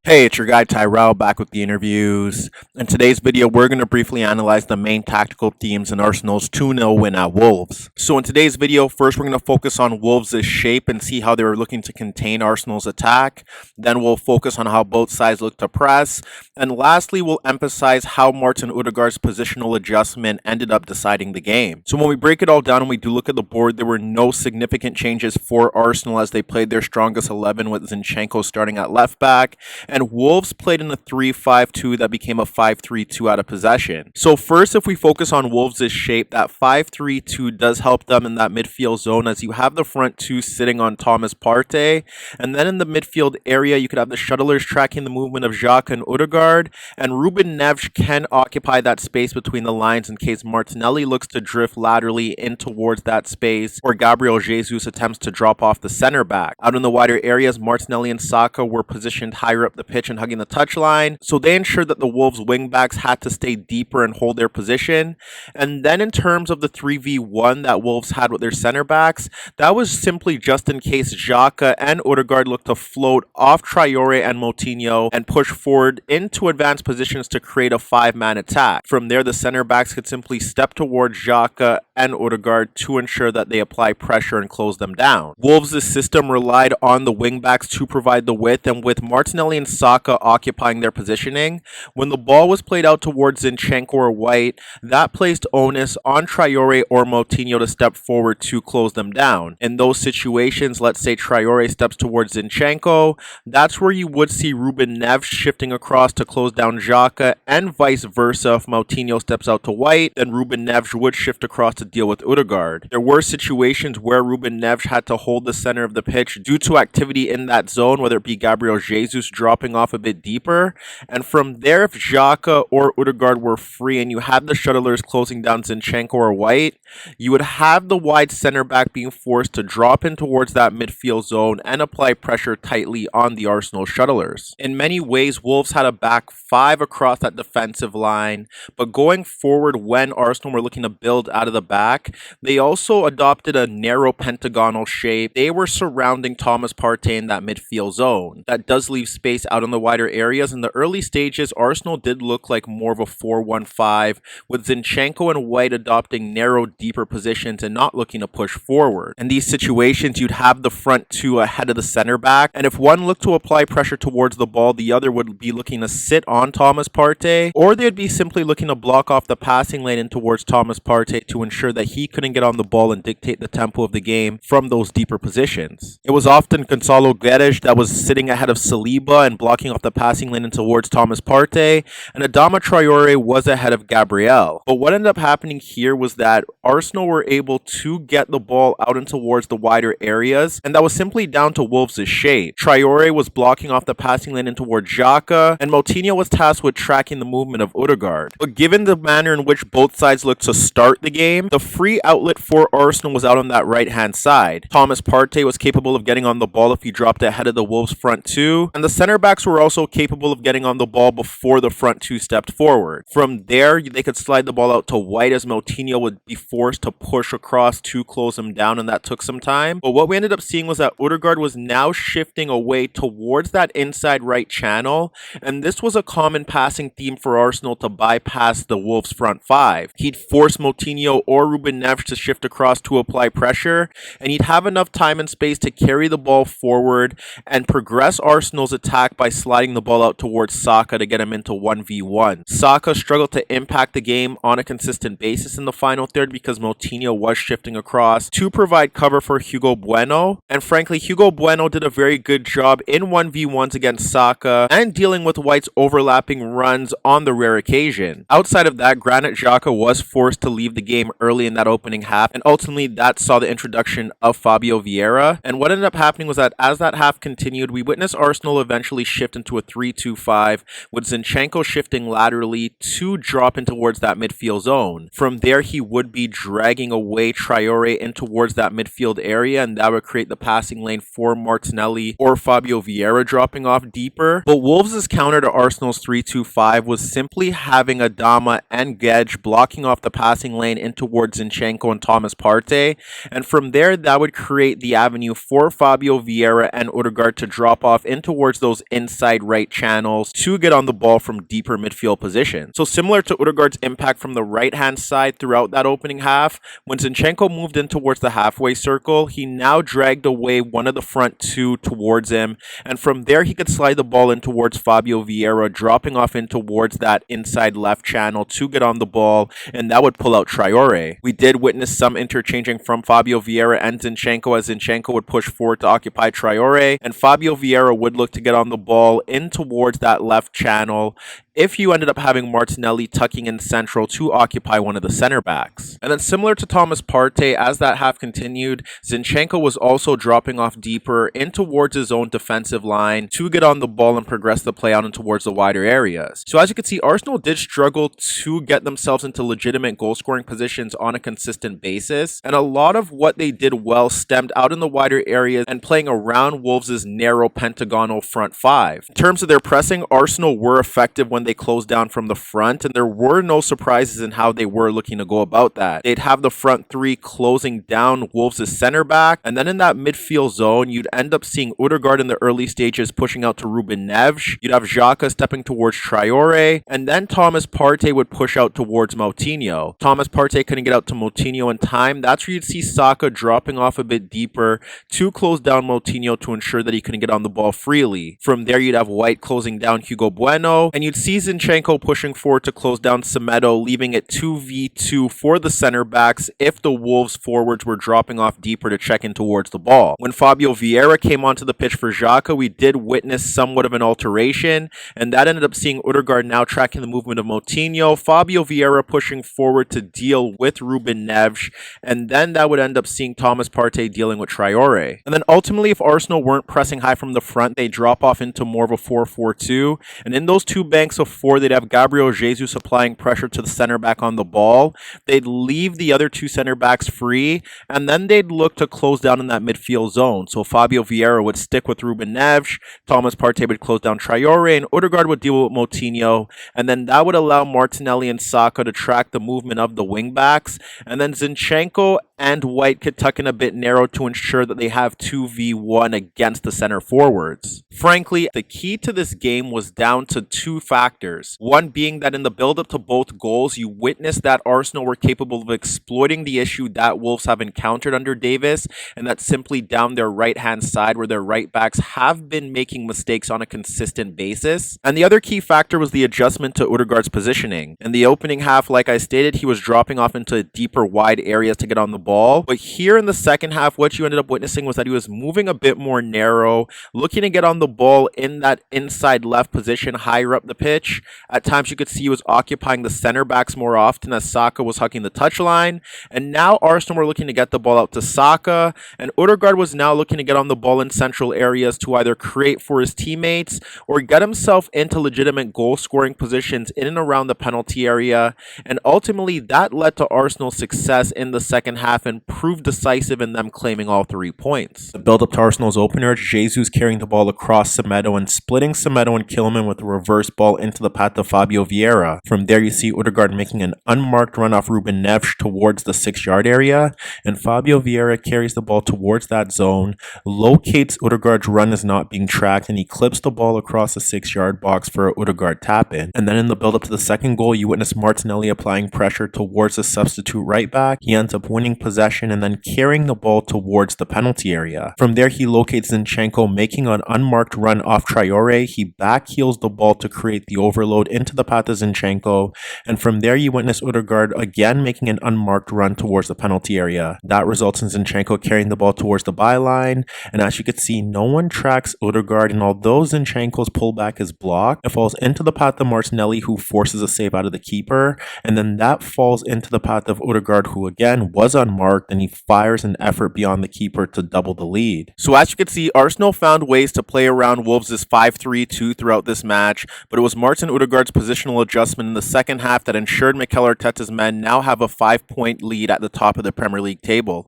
Hey, it's your guy Tyrrell back with the interviews. In today's video, we're going to briefly analyze the main tactical themes in Arsenal's 2-0 win at Wolves. So in today's video, first we're going to focus on Wolves' shape and see how they were looking to contain Arsenal's attack. Then we'll focus on how both sides look to press. And lastly, we'll emphasize how Martin Odegaard's positional adjustment ended up deciding the game. So when we break it all down and we do look at the board, there were no significant changes for Arsenal as they played their strongest 11 with Zinchenko starting at left back. And Wolves played in a 3-5-2 that became a 5-3-2 out of possession. So first, if we focus on Wolves' shape, that 5-3-2 does help them in that midfield zone as you have the front two sitting on Thomas Partey. And then in the midfield area, you could have the shuttlers tracking the movement of Saka and Odegaard. And Ruben Neves can occupy that space between the lines in case Martinelli looks to drift laterally in towards that space or Gabriel Jesus attempts to drop off the center back. Out in the wider areas, Martinelli and Saka were positioned higher up the pitch and hugging the touchline, so they ensured that the Wolves wingbacks had to stay deeper and hold their position. And then in terms of the 3v1 that Wolves had with their center backs, that was simply just in case Saka and Odegaard looked to float off Traore and Moutinho and push forward into advanced positions to create a 5-man attack. From there, the center backs could simply step towards Saka and Odegaard to ensure that they apply pressure and close them down. Wolves' system relied on the wingbacks to provide the width, and with Martinelli and Saka occupying their positioning, when the ball was played out towards Zinchenko or White, that placed onus on Traore or Moutinho to step forward to close them down. In those situations, let's say Traore steps towards Zinchenko, that's where you would see Ruben Neves shifting across to close down Saka, and vice versa. If Moutinho steps out to White, then Ruben Neves would shift across to deal with Odegaard. There were situations where Ruben Neves had to hold the center of the pitch due to activity in that zone, whether it be Gabriel Jesus dropping off a bit deeper, and from there, if Saka or Odegaard were free and you had the shuttlers closing down Zinchenko or White, you would have the wide center back being forced to drop in towards that midfield zone and apply pressure tightly on the Arsenal shuttlers. In many ways, Wolves had a back five across that defensive line, but going forward when Arsenal were looking to build out of the back, they also adopted a narrow pentagonal shape. They were surrounding Thomas Partey in that midfield zone. That does leave space out in the wider areas. In the early stages, Arsenal did look like more of a 4-1-5, with Zinchenko and White adopting narrow, deeper positions and not looking to push forward. In these situations, you'd have the front two ahead of the center back, and if one looked to apply pressure towards the ball, the other would be looking to sit on Thomas Partey, or they'd be simply looking to block off the passing lane in towards Thomas Partey to ensure that he couldn't get on the ball and dictate the tempo of the game from those deeper positions. It was often Gonzalo Guedes that was sitting ahead of Saliba and blocking off the passing lane in towards Thomas Partey, and Adama Traore was ahead of Gabriel. But what ended up happening here was that Arsenal were able to get the ball out and towards the wider areas, and that was simply down to Wolves' shape. Traore was blocking off the passing lane in towards Saka, and Moutinho was tasked with tracking the movement of Odegaard. But given the manner in which both sides looked to start the game, the free outlet for Arsenal was out on that right-hand side. Thomas Partey was capable of getting on the ball if he dropped ahead of the Wolves front two, and the center backs were also capable of getting on the ball before the front two stepped forward. From there, they could slide the ball out to White as Moutinho would be forced to push across to close him down, and that took some time. But what we ended up seeing was that Odegaard was now shifting away towards that inside right channel, and this was a common passing theme for Arsenal to bypass the Wolves front five. He'd force Moutinho or Ruben Neves to shift across to apply pressure, and he'd have enough time and space to carry the ball forward and progress Arsenal's attack by sliding the ball out towards Saka to get him into 1v1. Saka struggled to impact the game on a consistent basis in the final third because Moutinho was shifting across to provide cover for Hugo Bueno, and frankly, Hugo Bueno did a very good job in 1v1s against Saka and dealing with White's overlapping runs on the rare occasion. Outside of that, Granit Xhaka was forced to leave the game early in that opening half, and ultimately that saw the introduction of Fabio Vieira. And what ended up happening was that as that half continued, we witnessed Arsenal eventually shift into a 3-2-5, with Zinchenko shifting laterally to drop in towards that midfield zone. From there, he would be dragging away Traore in towards that midfield area, and that would create the passing lane for Martinelli or Fabio Vieira dropping off deeper. But Wolves' counter to Arsenal's 3-2-5 was simply having Adama and Gedge blocking off the passing lane in towards towards Zinchenko and Thomas Partey, and from there that would create the avenue for Fabio Vieira and Odegaard to drop off in towards those inside right channels to get on the ball from deeper midfield positions. So similar to Odegaard's impact from the right hand side throughout that opening half, when Zinchenko moved in towards the halfway circle, he now dragged away one of the front two towards him, and from there he could slide the ball in towards Fabio Vieira, dropping off in towards that inside left channel to get on the ball, and that would pull out Traore. We did witness some interchanging from Fabio Vieira and Zinchenko, as Zinchenko would push forward to occupy Traore, and Fabio Vieira would look to get on the ball in towards that left channel if you ended up having Martinelli tucking in central to occupy one of the center backs. And then similar to Thomas Partey, as that half continued, Zinchenko was also dropping off deeper in towards his own defensive line to get on the ball and progress the play out and towards the wider areas. So as you can see, Arsenal did struggle to get themselves into legitimate goal scoring positions on a consistent basis, and a lot of what they did well stemmed out in the wider areas and playing around Wolves' narrow pentagonal front five. In terms of their pressing, Arsenal were effective when they closed down from the front, and there were no surprises in how they were looking to go about that. They'd have the front three closing down Wolves' center back, and then in that midfield zone, you'd end up seeing Odegaard in the early stages pushing out to Ruben Neves. You'd have Saka stepping towards Traore, and then Thomas Partey would push out towards Moutinho. Thomas Partey couldn't get out to Moutinho in time. That's where you'd see Saka dropping off a bit deeper to close down Moutinho to ensure that he couldn't get on the ball freely. From there, you'd have White closing down Hugo Bueno, and you'd see Zinchenko pushing forward to close down Semedo, leaving it 2v2 for the center backs if the Wolves forwards were dropping off deeper to check in towards the ball. When Fabio Vieira came onto the pitch for Xhaka, we did witness somewhat of an alteration, and that ended up seeing Odegaard now tracking the movement of Moutinho, Fabio Vieira pushing forward to deal with Ruben Neves, and then that would end up seeing Thomas Partey dealing with Traore. And then ultimately, if Arsenal weren't pressing high from the front, they drop off into more of a 4-4-2, and in those two banks of four, they'd have Gabriel Jesus applying pressure to the center back on the ball. They'd leave the other two center backs free, and then they'd look to close down in that midfield zone. So Fabio Vieira would stick with Ruben Neves, Thomas Partey would close down Traore, and Odegaard would deal with Moutinho, and then that would allow Martinelli and Saka to track the movement of the wing backs, and then Zinchenko and White could tuck in a bit narrow to ensure that they have 2v1 against the center forwards. Frankly, the key to this game was down to two factors. One being that in the build-up to both goals, you witnessed that Arsenal were capable of exploiting the issue that Wolves have encountered under Davis, and that's simply down their right-hand side where their right backs have been making mistakes on a consistent basis. And the other key factor was the adjustment to Odegaard's positioning. In the opening half, like I stated, he was dropping off into deeper wide areas to get on the ball, but here in the second half, what you ended up witnessing was that he was moving a bit more narrow, looking to get on the ball in that inside left position higher up the pitch. At times you could see he was occupying the center backs more often as Saka was hugging the touchline, and now Arsenal were looking to get the ball out to Saka, and Odegaard was now looking to get on the ball in central areas to either create for his teammates or get himself into legitimate goal scoring positions in and around the penalty area, and ultimately that led to Arsenal's success in the second half and proved decisive in them claiming all 3 points. The build up to Arsenal's opener, Jesus carrying the ball across Semedo and splitting Semedo and Kilman with a reverse ball into the path of Fabio Vieira. From there you see Odegaard making an unmarked run off Ruben Neves towards the 6-yard area, and Fabio Vieira carries the ball towards that zone, locates Odegaard's run as not being tracked, and he clips the ball across the 6-yard box for a Odegaard tap-in. And then in the build up to the second goal, you witness Martinelli applying pressure towards the substitute right back. He ends up winning possession and then carrying the ball towards the penalty area. From there he locates Zinchenko making an unmarked run off Traore. He backheels the ball to create the overload into the path of Zinchenko, and from there you witness Odegaard again making an unmarked run towards the penalty area. That results in Zinchenko carrying the ball towards the byline, and as you can see, no one tracks Odegaard, and although Zinchenko's pullback is blocked, it falls into the path of Martinelli, who forces a save out of the keeper, and then that falls into the path of Odegaard, who again was unmarked, and he fires an effort beyond the keeper to double the lead. So as you can see, Arsenal found ways to play around Wolves' 5-3-2 throughout this match, but it was Martin Odegaard's positional adjustment in the second half that ensured Mikel Arteta's men now have a 5-point lead at the top of the Premier League table.